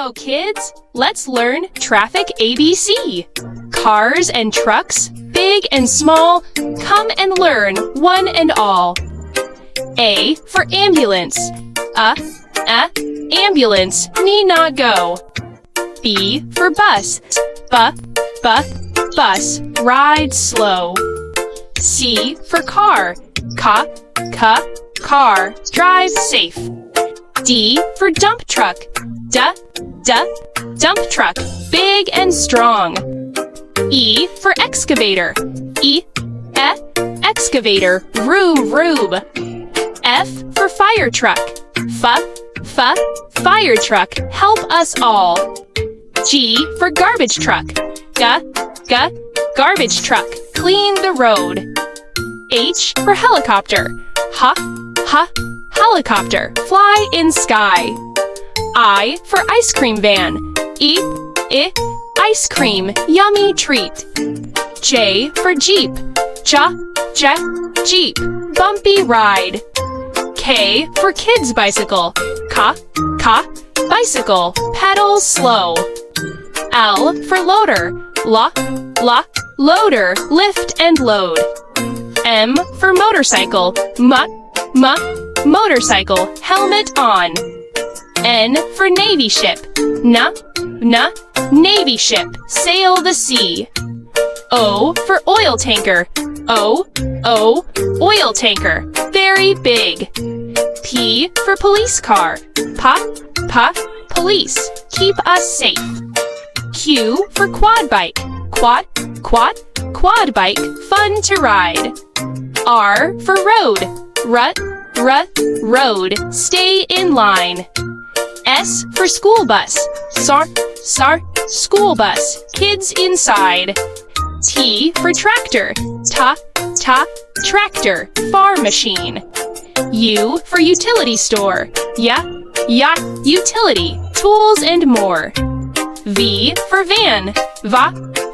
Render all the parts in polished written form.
Now, kids, let's learn traffic ABC. Cars and trucks, big and small, come and learn one and all. A for ambulance. Ambulance need not go. B for bus. Bus, ride slow. C for car. Car, drive safe. D for dump truck. Dump truck, big and strong. E for excavator. Excavator, rube. F for fire truck. Fire truck, help us all. G for garbage truck. Garbage truck, clean the road. H for helicopter. Helicopter, fly in sky. I for ice cream van. Ice cream, yummy treat. J for jeep. Jeep, bumpy ride. K for kids bicycle. Bicycle, pedal slow. L for loader. Loader, lift and load. M for motorcycle. Motorcycle, helmet on. N for navy ship. Navy ship, sail the sea. O for oil tanker. Oil tanker, very big. P for police car. Police, keep us safe. Q for quad bike. Quad bike, fun to ride. R for road. Road, stay in line. S for school bus. School bus, kids inside. T for tractor. Tractor, farm machine. U for utility store. Utility, tools and more. V for van.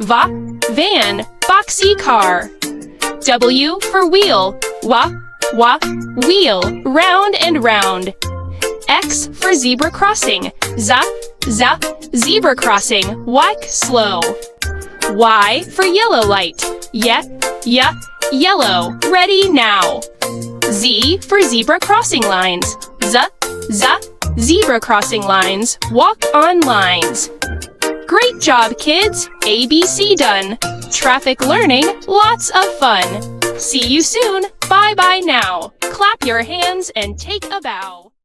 Van, boxy car. W for wheel. Wheel, round and round. X for zebra crossing. Zebra crossing, walk slow. Y for yellow light. Yellow, ready now. Z for zebra crossing lines. Zebra crossing lines, walk on lines. Great job, kids! ABC done. Traffic learning, lots of fun. See you soon. Bye-bye now. Clap your hands and take a bow.